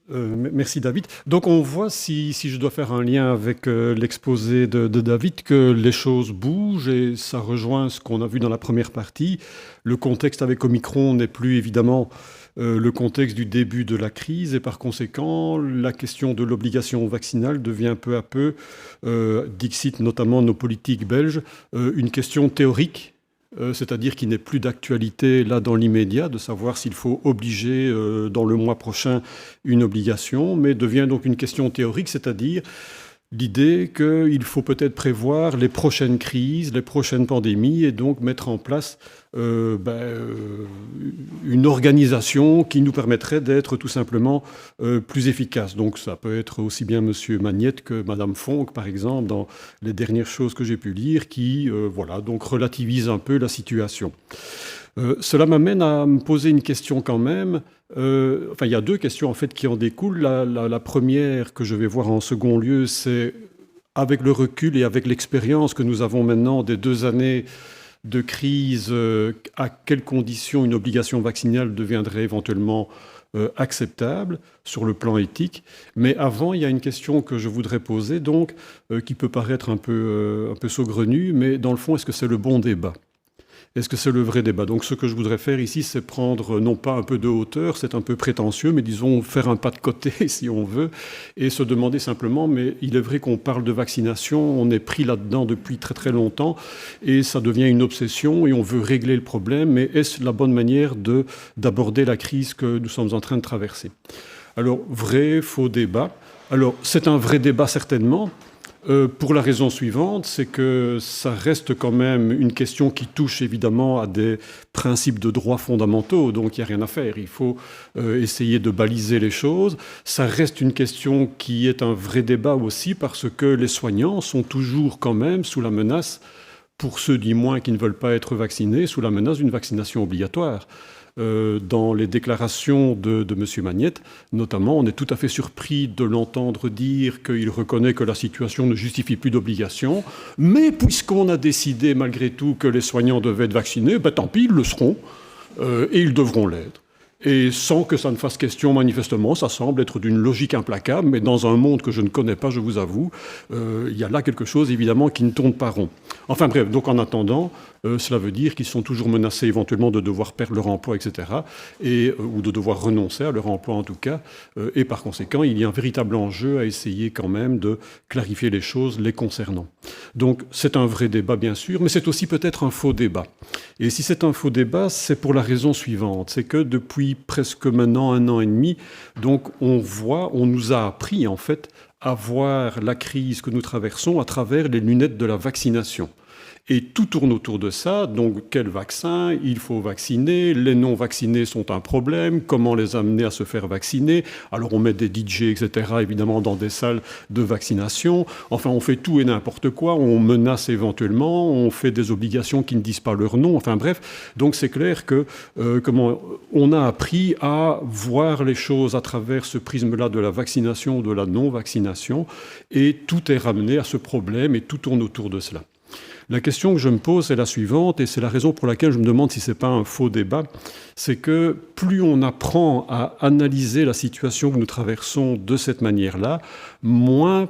Merci David. Donc on voit, si je dois faire un lien avec l'exposé de David, que les choses bougent et ça rejoint ce qu'on a vu dans la première partie. Le contexte avec Omicron n'est plus évidemment le contexte du début de la crise et par conséquent, la question de l'obligation vaccinale devient peu à peu, dixit notamment nos politiques belges, une question théorique, c'est-à-dire qu'il n'est plus d'actualité là dans l'immédiat de savoir s'il faut obliger dans le mois prochain une obligation, mais devient donc une question théorique, c'est-à-dire l'idée qu'il faut peut-être prévoir les prochaines crises, les prochaines pandémies et donc mettre en place une organisation qui nous permettrait d'être tout simplement plus efficace. Donc ça peut être aussi bien M. Magnette que Mme Fonck, par exemple, dans les dernières choses que j'ai pu lire, qui donc relativisent un peu la situation. Cela m'amène à me poser une question quand même. Il y a deux questions en fait qui en découlent. La première que je vais voir en second lieu, c'est avec le recul et avec l'expérience que nous avons maintenant des 2 années de crise, à quelles conditions une obligation vaccinale deviendrait éventuellement acceptable sur le plan éthique. Mais avant, il y a une question que je voudrais poser, donc, qui peut paraître un peu saugrenue, mais dans le fond, est-ce que c'est le bon débat ? Est-ce que c'est le vrai débat? Donc ce que je voudrais faire ici, c'est prendre non pas un peu de hauteur, c'est un peu prétentieux, mais disons faire un pas de côté si on veut, et se demander simplement, mais il est vrai qu'on parle de vaccination, on est pris là-dedans depuis très très longtemps, et ça devient une obsession, et on veut régler le problème, mais est-ce la bonne manière d'aborder la crise que nous sommes en train de traverser? Alors, vrai, faux débat. Alors, c'est un vrai débat certainement, pour la raison suivante, c'est que ça reste quand même une question qui touche évidemment à des principes de droits fondamentaux, donc il n'y a rien à faire. Il faut essayer de baliser les choses. Ça reste une question qui est un vrai débat aussi parce que les soignants sont toujours quand même sous la menace, pour ceux du moins qui ne veulent pas être vaccinés, sous la menace d'une vaccination obligatoire. Dans les déclarations de M. Magnette, notamment, on est tout à fait surpris de l'entendre dire qu'il reconnaît que la situation ne justifie plus d'obligation, mais puisqu'on a décidé malgré tout que les soignants devaient être vaccinés, tant pis, ils le seront, et ils devront l'être. Et sans que ça ne fasse question, manifestement, ça semble être d'une logique implacable, mais dans un monde que je ne connais pas, je vous avoue, il y a là quelque chose, évidemment, qui ne tourne pas rond. Enfin bref, donc en attendant, cela veut dire qu'ils sont toujours menacés éventuellement de devoir perdre leur emploi, etc., ou de devoir renoncer à leur emploi en tout cas, et par conséquent, il y a un véritable enjeu à essayer quand même de clarifier les choses les concernant. Donc c'est un vrai débat, bien sûr, mais c'est aussi peut-être un faux débat. Et si c'est un faux débat, c'est pour la raison suivante, c'est que depuis presque maintenant 1 an et demi, donc on nous a appris en fait à voir la crise que nous traversons à travers les lunettes de la vaccination. Et tout tourne autour de ça. Donc, quel vaccin? Il faut vacciner. Les non-vaccinés sont un problème. Comment les amener à se faire vacciner? Alors, on met des DJ, etc., évidemment, dans des salles de vaccination. Enfin, on fait tout et n'importe quoi. On menace éventuellement. On fait des obligations qui ne disent pas leur nom. Enfin, bref. Donc, c'est clair que on a appris à voir les choses à travers ce prisme-là de la vaccination ou de la non-vaccination. Et tout est ramené à ce problème et tout tourne autour de cela. La question que je me pose est la suivante, et c'est la raison pour laquelle je me demande si ce n'est pas un faux débat, c'est que plus on apprend à analyser la situation que nous traversons de cette manière-là, moins,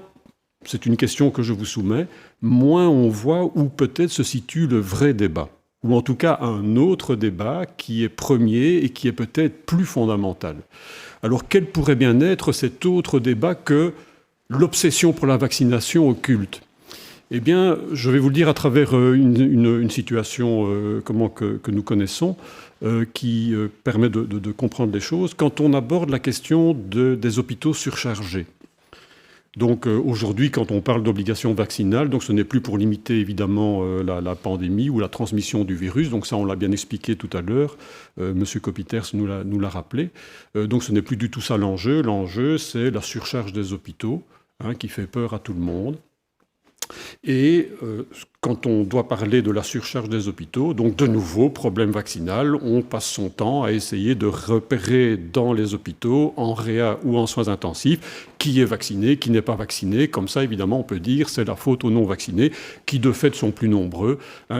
c'est une question que je vous soumets, moins on voit où peut-être se situe le vrai débat, ou en tout cas un autre débat qui est premier et qui est peut-être plus fondamental. Alors quel pourrait bien être cet autre débat que l'obsession pour la vaccination occulte ? Eh bien, je vais vous le dire à travers une situation que nous connaissons, qui permet de comprendre les choses. Quand on aborde la question des hôpitaux surchargés, donc aujourd'hui, quand on parle d'obligation vaccinale, donc ce n'est plus pour limiter évidemment la pandémie ou la transmission du virus. Donc ça, on l'a bien expliqué tout à l'heure. Monsieur Copiters nous l'a rappelé. Donc ce n'est plus du tout ça l'enjeu. L'enjeu, c'est la surcharge des hôpitaux, qui fait peur à tout le monde. Et quand on doit parler de la surcharge des hôpitaux, donc de nouveau, problème vaccinal, on passe son temps à essayer de repérer dans les hôpitaux, en réa ou en soins intensifs, qui est vacciné, qui n'est pas vacciné. Comme ça, évidemment, on peut dire c'est la faute aux non-vaccinés, qui de fait sont plus nombreux,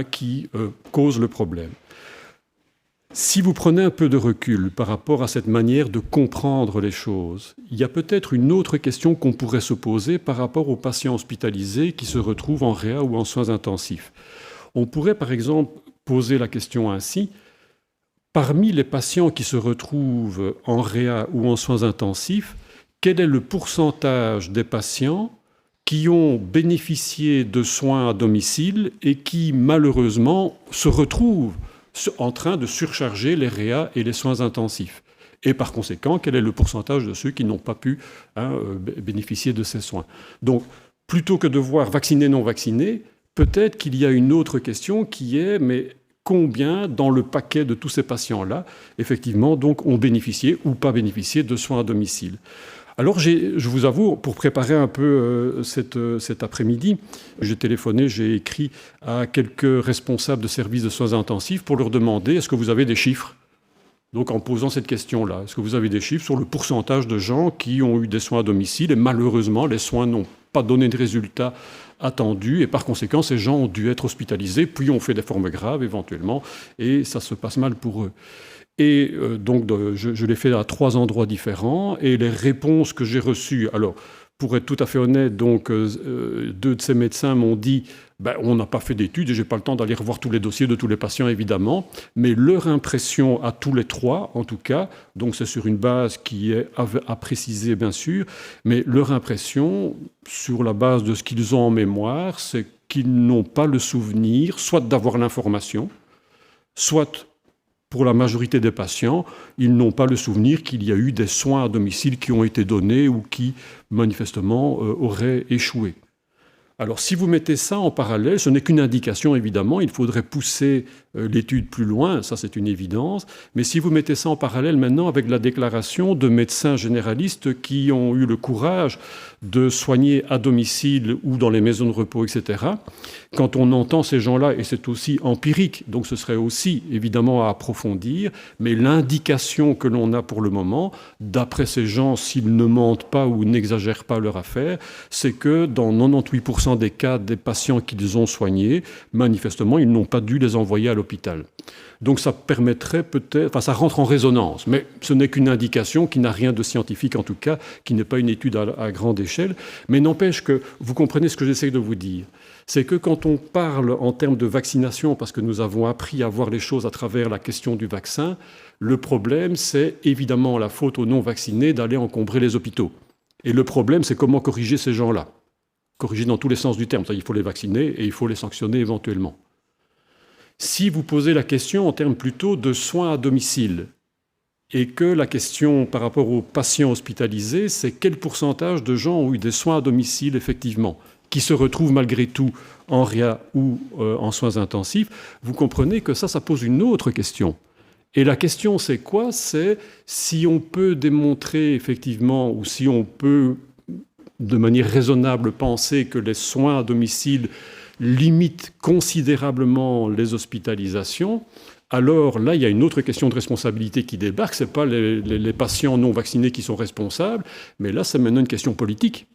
qui causent le problème. Si vous prenez un peu de recul par rapport à cette manière de comprendre les choses, il y a peut-être une autre question qu'on pourrait se poser par rapport aux patients hospitalisés qui se retrouvent en réa ou en soins intensifs. On pourrait par exemple poser la question ainsi: parmi les patients qui se retrouvent en réa ou en soins intensifs, quel est le pourcentage des patients qui ont bénéficié de soins à domicile et qui malheureusement se retrouvent en train de surcharger les réa et les soins intensifs? Et par conséquent, quel est le pourcentage de ceux qui n'ont pas pu bénéficier de ces soins? Donc, plutôt que de voir vaccinés, non vaccinés, peut-être qu'il y a une autre question qui est, mais combien dans le paquet de tous ces patients-là, effectivement, donc, ont bénéficié ou pas bénéficié de soins à domicile? Alors, je vous avoue, pour préparer un peu cet après-midi, j'ai téléphoné, j'ai écrit à quelques responsables de services de soins intensifs pour leur demander: est-ce que vous avez des chiffres? Donc, en posant cette question-là, est-ce que vous avez des chiffres sur le pourcentage de gens qui ont eu des soins à domicile et malheureusement, les soins n'ont pas donné de résultats attendus et par conséquent, ces gens ont dû être hospitalisés, puis ont fait des formes graves éventuellement et ça se passe mal pour eux. Et donc, je l'ai fait à 3 endroits différents. Et les réponses que j'ai reçues, alors, pour être tout à fait honnête, donc, 2 de ces médecins m'ont dit: on n'a pas fait d'études et je n'ai pas le temps d'aller revoir tous les dossiers de tous les patients, évidemment. Mais leur impression à tous les 3, en tout cas, donc c'est sur une base qui est à préciser, bien sûr, mais leur impression, sur la base de ce qu'ils ont en mémoire, c'est qu'ils n'ont pas le souvenir, soit d'avoir l'information, soit, pour la majorité des patients, ils n'ont pas le souvenir qu'il y a eu des soins à domicile qui ont été donnés ou qui, manifestement, auraient échoué. Alors, si vous mettez ça en parallèle, ce n'est qu'une indication, évidemment, il faudrait pousser l'étude plus loin, ça c'est une évidence, mais si vous mettez ça en parallèle maintenant avec la déclaration de médecins généralistes qui ont eu le courage de soigner à domicile ou dans les maisons de repos, etc., quand on entend ces gens-là, et c'est aussi empirique, donc ce serait aussi évidemment à approfondir, mais l'indication que l'on a pour le moment, d'après ces gens, s'ils ne mentent pas ou n'exagèrent pas leur affaire, c'est que dans 98% des cas des patients qu'ils ont soignés, manifestement, ils n'ont pas dû les envoyer à l'hôpital. Donc ça permettrait peut-être, enfin ça rentre en résonance, mais ce n'est qu'une indication qui n'a rien de scientifique en tout cas, qui n'est pas une étude à grande échelle, mais n'empêche que vous comprenez ce que j'essaie de vous dire. C'est que quand on parle en termes de vaccination, parce que nous avons appris à voir les choses à travers la question du vaccin, le problème c'est évidemment la faute aux non-vaccinés d'aller encombrer les hôpitaux. Et le problème c'est comment corriger ces gens-là. Corriger dans tous les sens du terme, il faut les vacciner et il faut les sanctionner éventuellement. Si vous posez la question en termes plutôt de soins à domicile, et que la question par rapport aux patients hospitalisés, c'est quel pourcentage de gens ont eu des soins à domicile effectivement, qui se retrouvent malgré tout en réa ou en soins intensifs, vous comprenez que ça pose une autre question. Et la question c'est quoi? C'est si on peut démontrer effectivement, ou si on peut de manière raisonnable penser que les soins à domicile limitent considérablement les hospitalisations, alors là, il y a une autre question de responsabilité qui débarque. Ce n'est pas les patients non vaccinés qui sont responsables, mais là, c'est maintenant une question politique.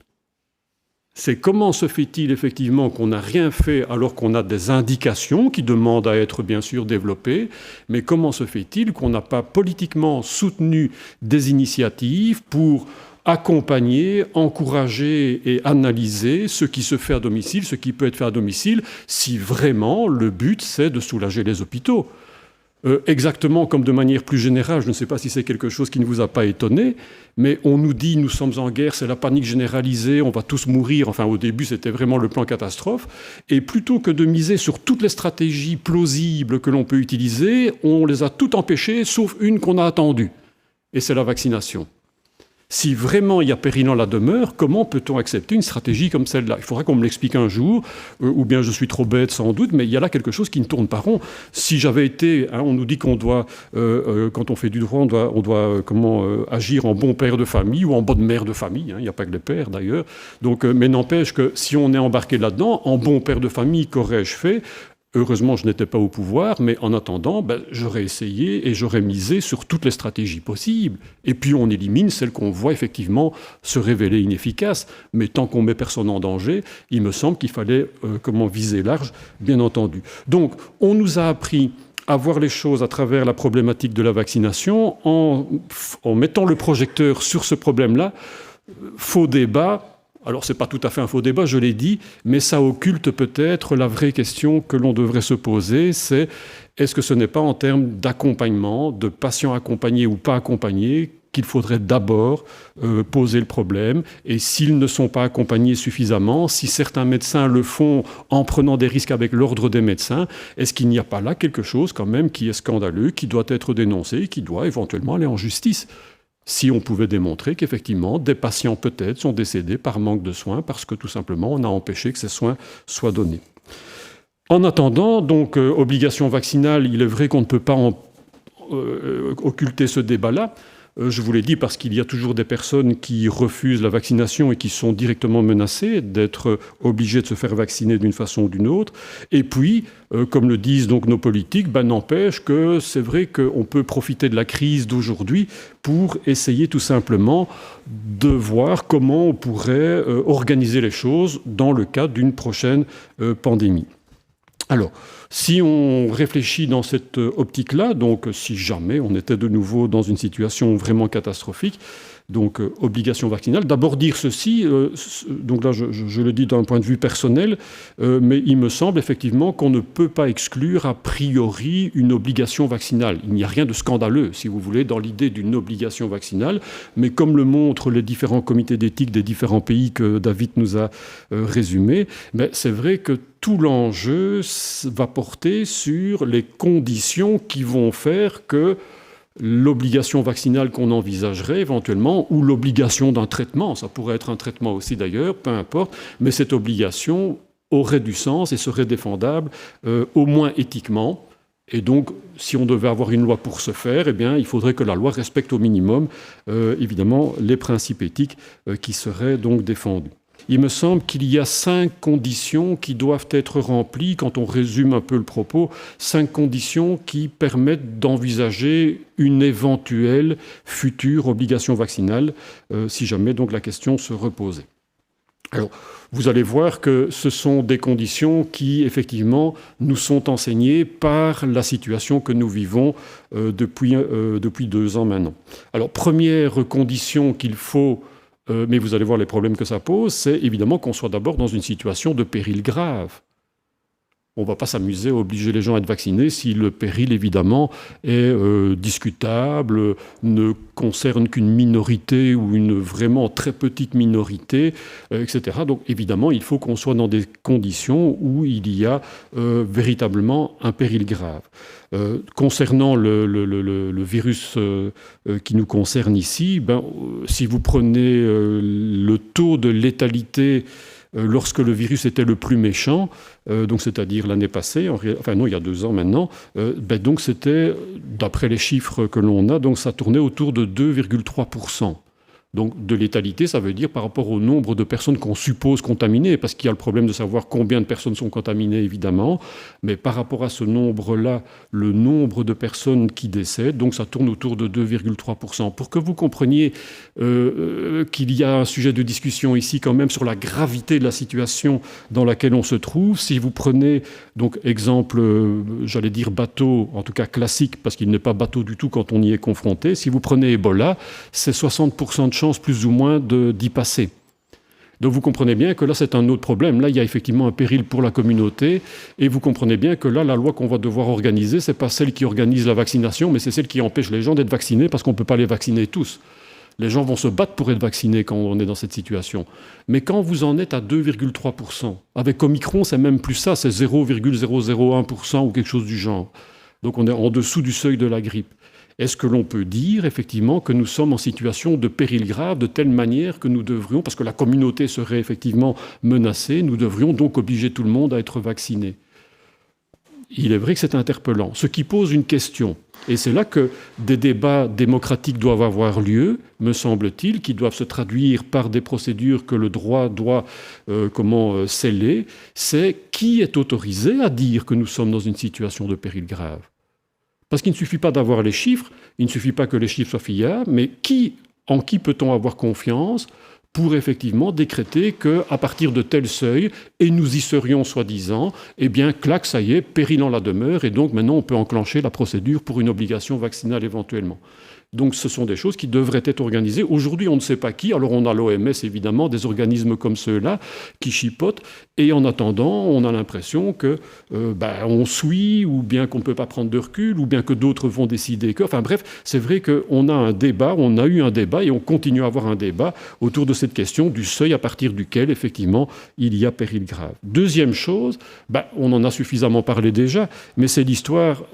C'est comment se fait-il effectivement qu'on n'a rien fait alors qu'on a des indications qui demandent à être bien sûr développées, mais comment se fait-il qu'on n'a pas politiquement soutenu des initiatives pour accompagner, encourager et analyser ce qui se fait à domicile, ce qui peut être fait à domicile, si vraiment le but c'est de soulager les hôpitaux. Exactement comme de manière plus générale, je ne sais pas si c'est quelque chose qui ne vous a pas étonné, mais on nous dit nous sommes en guerre, c'est la panique généralisée, on va tous mourir, enfin au début c'était vraiment le plan catastrophe, et plutôt que de miser sur toutes les stratégies plausibles que l'on peut utiliser, on les a toutes empêchées sauf une qu'on a attendue, et c'est la vaccination. Si vraiment il y a péril en la demeure, comment peut-on accepter une stratégie comme celle-là? Il faudra qu'on me l'explique un jour, ou bien je suis trop bête sans doute, mais il y a là quelque chose qui ne tourne pas rond. Si j'avais été, on nous dit qu'on doit, quand on fait du droit, on doit agir en bon père de famille ou en bonne mère de famille, il n'y a pas que les pères d'ailleurs. Donc, mais n'empêche que si on est embarqué là-dedans, en bon père de famille, qu'aurais-je fait? Heureusement, je n'étais pas au pouvoir, mais en attendant, j'aurais essayé et j'aurais misé sur toutes les stratégies possibles. Et puis on élimine celles qu'on voit effectivement se révéler inefficaces. Mais tant qu'on met personne en danger, il me semble qu'il fallait viser large, bien entendu. Donc, on nous a appris à voir les choses à travers la problématique de la vaccination en mettant le projecteur sur ce problème-là. Faux débat. Alors, ce n'est pas tout à fait un faux débat, je l'ai dit, mais ça occulte peut-être la vraie question que l'on devrait se poser, c'est est-ce que ce n'est pas en termes d'accompagnement, de patients accompagnés ou pas accompagnés, qu'il faudrait d'abord poser le problème. Et s'ils ne sont pas accompagnés suffisamment, si certains médecins le font en prenant des risques avec l'ordre des médecins, est-ce qu'il n'y a pas là quelque chose quand même qui est scandaleux, qui doit être dénoncé, qui doit éventuellement aller en justice ? Si on pouvait démontrer qu'effectivement, des patients peut-être sont décédés par manque de soins parce que tout simplement, on a empêché que ces soins soient donnés. En attendant, donc, obligation vaccinale, il est vrai qu'on ne peut pas occulter ce débat-là. Je vous l'ai dit parce qu'il y a toujours des personnes qui refusent la vaccination et qui sont directement menacées d'être obligées de se faire vacciner d'une façon ou d'une autre. Et puis, comme le disent donc nos politiques, n'empêche que c'est vrai qu'on peut profiter de la crise d'aujourd'hui pour essayer tout simplement de voir comment on pourrait organiser les choses dans le cadre d'une prochaine pandémie. Alors, si on réfléchit dans cette optique-là, donc si jamais on était de nouveau dans une situation vraiment catastrophique, donc obligation vaccinale, d'abord dire ceci, donc là je le dis d'un point de vue personnel, mais il me semble effectivement qu'on ne peut pas exclure a priori une obligation vaccinale. Il n'y a rien de scandaleux, si vous voulez, dans l'idée d'une obligation vaccinale, mais comme le montrent les différents comités d'éthique des différents pays que David nous a résumés, c'est vrai que tout l'enjeu va porter sur les conditions qui vont faire que l'obligation vaccinale qu'on envisagerait éventuellement, ou l'obligation d'un traitement, ça pourrait être un traitement aussi d'ailleurs, peu importe, mais cette obligation aurait du sens et serait défendable, au moins éthiquement. Et donc, si on devait avoir une loi pour ce faire, eh bien, il faudrait que la loi respecte au minimum, évidemment, les principes éthiques qui seraient donc défendus. Il me semble qu'il y a 5 conditions qui doivent être remplies, quand on résume un peu le propos, 5 conditions qui permettent d'envisager une éventuelle future obligation vaccinale, si jamais donc la question se reposait. Alors, vous allez voir que ce sont des conditions qui, effectivement, nous sont enseignées par la situation que nous vivons depuis 2 ans maintenant. Alors, première condition qu'il faut, mais vous allez voir les problèmes que ça pose, c'est évidemment qu'on soit d'abord dans une situation de péril grave. On ne va pas s'amuser à obliger les gens à être vaccinés si le péril, évidemment, est discutable, ne concerne qu'une minorité ou une vraiment très petite minorité, etc. Donc, évidemment, il faut qu'on soit dans des conditions où il y a véritablement un péril grave. Concernant le virus qui nous concerne ici, si vous prenez le taux de létalité lorsque le virus était le plus méchant, donc c'est-à-dire l'année passée, il y a 2 ans maintenant, donc c'était, d'après les chiffres que l'on a, donc ça tournait autour de 2,3%. Donc de létalité, ça veut dire par rapport au nombre de personnes qu'on suppose contaminées, parce qu'il y a le problème de savoir combien de personnes sont contaminées, évidemment, mais par rapport à ce nombre-là, le nombre de personnes qui décèdent, donc ça tourne autour de 2,3%. Pour que vous compreniez qu'il y a un sujet de discussion ici quand même sur la gravité de la situation dans laquelle on se trouve, si vous prenez, donc exemple, j'allais dire bateau, en tout cas classique, parce qu'il n'est pas bateau du tout quand on y est confronté, si vous prenez Ebola, c'est 60% de chance plus ou moins d'y passer. Donc vous comprenez bien que là c'est un autre problème. Là il y a effectivement un péril pour la communauté et vous comprenez bien que là la loi qu'on va devoir organiser, c'est pas celle qui organise la vaccination, mais c'est celle qui empêche les gens d'être vaccinés parce qu'on ne peut pas les vacciner tous. Les gens vont se battre pour être vaccinés quand on est dans cette situation. Mais quand vous en êtes à 2,3%, avec Omicron c'est même plus ça, c'est 0,001% ou quelque chose du genre. Donc on est en dessous du seuil de la grippe. Est-ce que l'on peut dire effectivement que nous sommes en situation de péril grave de telle manière que nous devrions, parce que la communauté serait effectivement menacée, nous devrions donc obliger tout le monde à être vacciné? Il est vrai que c'est interpellant, ce qui pose une question. Et c'est là que des débats démocratiques doivent avoir lieu, me semble-t-il, qui doivent se traduire par des procédures que le droit doit sceller. C'est qui est autorisé à dire que nous sommes dans une situation de péril grave? Parce qu'il ne suffit pas d'avoir les chiffres, il ne suffit pas que les chiffres soient fiables, mais en qui peut-on avoir confiance pour effectivement décréter qu'à partir de tel seuil, et nous y serions soi-disant, eh bien, clac, ça y est, péril en la demeure, et donc maintenant on peut enclencher la procédure pour une obligation vaccinale éventuellement. Donc ce sont des choses qui devraient être organisées. Aujourd'hui, on ne sait pas qui. Alors on a l'OMS, évidemment, des organismes comme ceux-là qui chipotent. Et en attendant, on a l'impression que on suit, ou bien qu'on ne peut pas prendre de recul, ou bien que d'autres vont décider que... Enfin bref, c'est vrai qu'on a un débat, on a eu un débat, et on continue à avoir un débat autour de cette question du seuil à partir duquel, effectivement, il y a péril grave. Deuxième chose, on en a suffisamment parlé déjà, mais c'est l'histoire...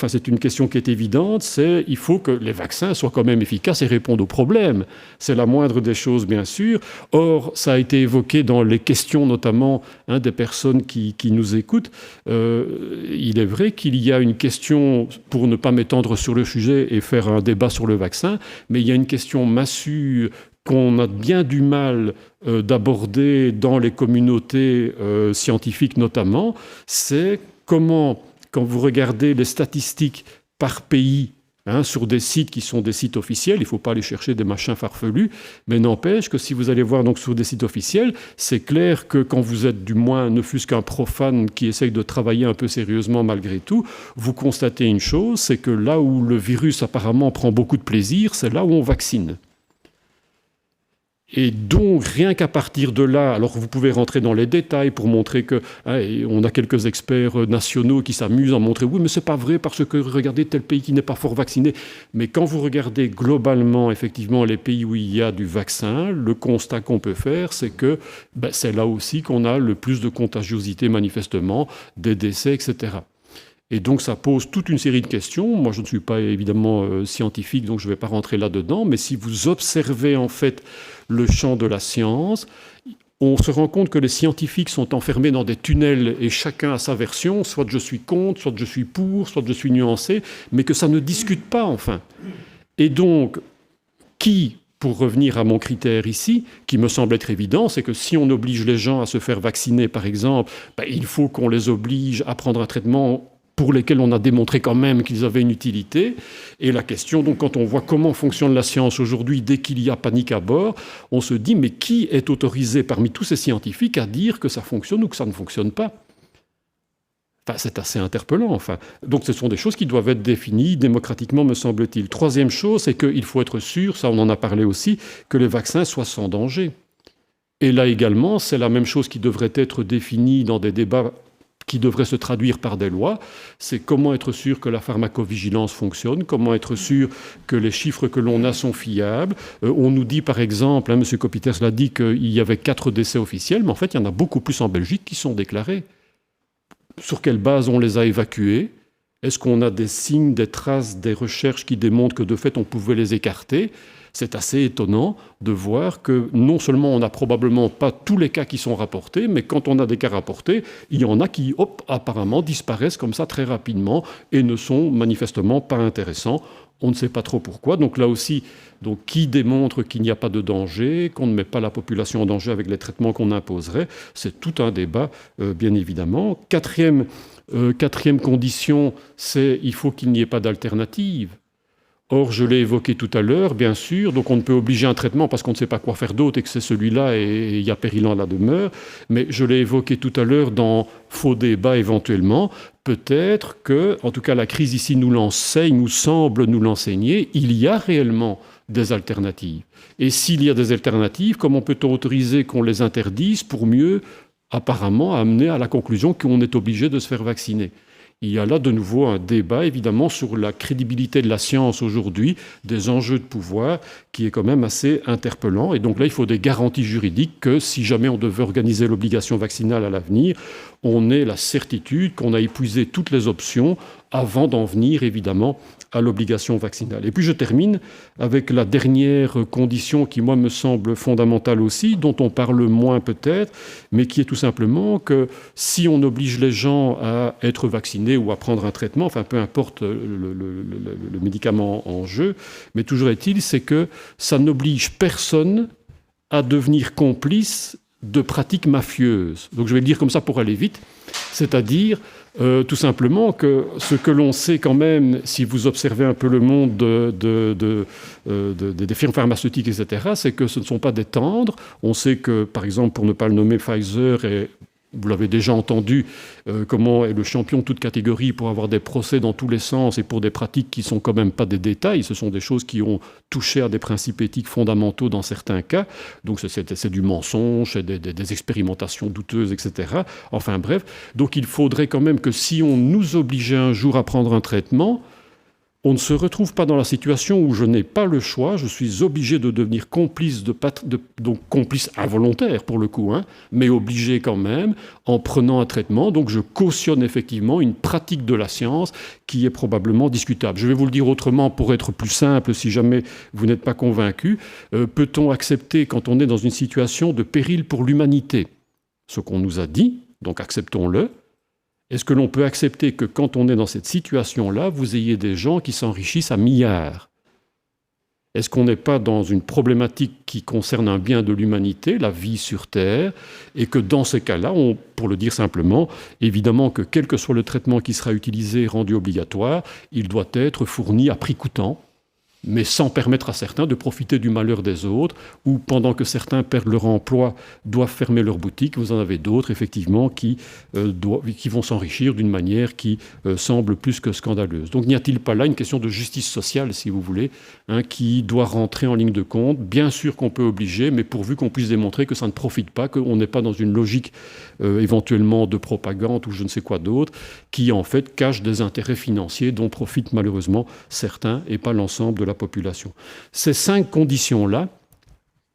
c'est une question qui est évidente, c'est il faut que les vaccins soient quand même efficaces et répondent aux problèmes. C'est la moindre des choses, bien sûr. Or, ça a été évoqué dans les questions, notamment des personnes qui nous écoutent. Il est vrai qu'il y a une question, pour ne pas m'étendre sur le sujet et faire un débat sur le vaccin, mais il y a une question massue qu'on a bien du mal d'aborder dans les communautés scientifiques notamment, c'est comment, quand vous regardez les statistiques par pays, sur des sites qui sont des sites officiels, il ne faut pas aller chercher des machins farfelus, mais n'empêche que si vous allez voir donc sur des sites officiels, c'est clair que quand vous êtes du moins, ne fût-ce qu'un profane qui essaye de travailler un peu sérieusement malgré tout, vous constatez une chose, c'est que là où le virus apparemment prend beaucoup de plaisir, c'est là où on vaccine. Et donc, rien qu'à partir de là, alors vous pouvez rentrer dans les détails pour montrer que... on a quelques experts nationaux qui s'amusent à montrer « oui, mais c'est pas vrai parce que regardez tel pays qui n'est pas fort vacciné ». Mais quand vous regardez globalement, effectivement, les pays où il y a du vaccin, le constat qu'on peut faire, c'est que c'est là aussi qu'on a le plus de contagiosité, manifestement, des décès, etc. Et donc ça pose toute une série de questions. Moi, je ne suis pas évidemment scientifique, donc je ne vais pas rentrer là-dedans. Mais si vous observez en fait le champ de la science, on se rend compte que les scientifiques sont enfermés dans des tunnels et chacun a sa version. Soit je suis contre, soit je suis pour, soit je suis nuancé, mais que ça ne discute pas enfin. Et donc, pour revenir à mon critère ici, qui me semble être évident, c'est que si on oblige les gens à se faire vacciner, par exemple, il faut qu'on les oblige à prendre un traitement pour lesquels on a démontré quand même qu'ils avaient une utilité. Et la question, donc, quand on voit comment fonctionne la science aujourd'hui, dès qu'il y a panique à bord, on se dit, mais qui est autorisé parmi tous ces scientifiques à dire que ça fonctionne ou que ça ne fonctionne pas ? C'est assez interpellant. Donc ce sont des choses qui doivent être définies démocratiquement, me semble-t-il. Troisième chose, c'est qu'il faut être sûr, ça on en a parlé aussi, que les vaccins soient sans danger. Et là également, c'est la même chose qui devrait être définie dans des débats qui devraient se traduire par des lois, c'est comment être sûr que la pharmacovigilance fonctionne, comment être sûr que les chiffres que l'on a sont fiables. On nous dit par exemple, M. Copiters l'a dit, qu'il y avait 4 décès officiels, mais en fait il y en a beaucoup plus en Belgique qui sont déclarés. Sur quelle base on les a évacués ? Est-ce qu'on a des signes, des traces, des recherches qui démontrent que de fait on pouvait les écarter ? C'est assez étonnant de voir que non seulement on n'a probablement pas tous les cas qui sont rapportés, mais quand on a des cas rapportés, il y en a qui, apparemment disparaissent comme ça très rapidement et ne sont manifestement pas intéressants. On ne sait pas trop pourquoi. Donc là aussi, qui démontre qu'il n'y a pas de danger, qu'on ne met pas la population en danger avec les traitements qu'on imposerait, c'est tout un débat, bien évidemment. Quatrième condition, c'est il faut qu'il n'y ait pas d'alternative. Or, je l'ai évoqué tout à l'heure, bien sûr, donc on ne peut obliger un traitement parce qu'on ne sait pas quoi faire d'autre et que c'est celui-là et il y a péril en la demeure. Mais je l'ai évoqué tout à l'heure dans faux débat éventuellement. Peut-être que, en tout cas la crise ici nous l'enseigne, nous semble nous l'enseigner, il y a réellement des alternatives. Et s'il y a des alternatives, comment peut-on autoriser qu'on les interdise pour mieux, apparemment, amener à la conclusion qu'on est obligé de se faire vacciner ? Il y a là de nouveau un débat, évidemment, sur la crédibilité de la science aujourd'hui, des enjeux de pouvoir, qui est quand même assez interpellant. Et donc là, il faut des garanties juridiques que si jamais on devait organiser l'obligation vaccinale à l'avenir, on ait la certitude qu'on a épuisé toutes les options avant d'en venir, évidemment, à l'obligation vaccinale. Et puis je termine avec la dernière condition qui, moi, me semble fondamentale aussi, dont on parle moins peut-être, mais qui est tout simplement que si on oblige les gens à être vaccinés ou à prendre un traitement, enfin peu importe le médicament en jeu, mais toujours est-il, c'est que ça n'oblige personne à devenir complice de pratiques mafieuses. Donc je vais le dire comme ça pour aller vite, c'est-à-dire Tout simplement que ce que l'on sait quand même, si vous observez un peu le monde des firmes pharmaceutiques, etc., c'est que ce ne sont pas des tendres. On sait que, par exemple, pour ne pas le nommer, Pfizer est... Vous l'avez déjà entendu, comment est le champion de toute catégorie pour avoir des procès dans tous les sens et pour des pratiques qui ne sont quand même pas des détails. Ce sont des choses qui ont touché à des principes éthiques fondamentaux dans certains cas. Donc c'est du mensonge, c'est des expérimentations douteuses, etc. Enfin bref. Donc il faudrait quand même que si on nous obligeait un jour à prendre un traitement, on ne se retrouve pas dans la situation où je n'ai pas le choix, je suis obligé de devenir complice, donc complice involontaire pour le coup, mais obligé quand même en prenant un traitement. Donc je cautionne effectivement une pratique de la science qui est probablement discutable. Je vais vous le dire autrement pour être plus simple si jamais vous n'êtes pas convaincu. Peut-on accepter quand on est dans une situation de péril pour l'humanité ce qu'on nous a dit, donc acceptons-le. Est-ce que l'on peut accepter que quand on est dans cette situation-là, vous ayez des gens qui s'enrichissent à milliards? Est-ce qu'on n'est pas dans une problématique qui concerne un bien de l'humanité, la vie sur Terre, et que dans ces cas-là, pour le dire simplement, évidemment que quel que soit le traitement qui sera utilisé et rendu obligatoire, il doit être fourni à prix coûtant, mais sans permettre à certains de profiter du malheur des autres, ou pendant que certains perdent leur emploi, doivent fermer leur boutique, vous en avez d'autres, effectivement, qui vont s'enrichir d'une manière qui semble plus que scandaleuse. Donc n'y a-t-il pas là une question de justice sociale, si vous voulez, qui doit rentrer en ligne de compte? Bien sûr qu'on peut obliger, mais pourvu qu'on puisse démontrer que ça ne profite pas, qu'on n'est pas dans une logique éventuellement de propagande ou je ne sais quoi d'autre, qui en fait cache des intérêts financiers dont profitent malheureusement certains et pas l'ensemble de la population. Ces 5 conditions-là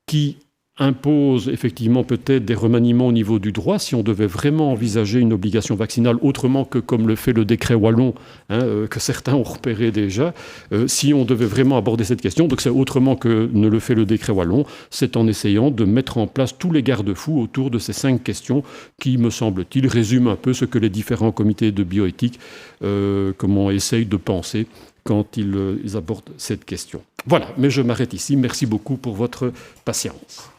qui imposent effectivement peut-être des remaniements au niveau du droit si on devait vraiment envisager une obligation vaccinale autrement que comme le fait le décret wallon, que certains ont repéré déjà, si on devait vraiment aborder cette question, donc c'est autrement que ne le fait le décret wallon, c'est en essayant de mettre en place tous les garde-fous autour de ces 5 questions qui, me semble-t-il, résument un peu ce que les différents comités de bioéthique essayent de penser quand ils abordent cette question. Voilà, mais je m'arrête ici. Merci beaucoup pour votre patience.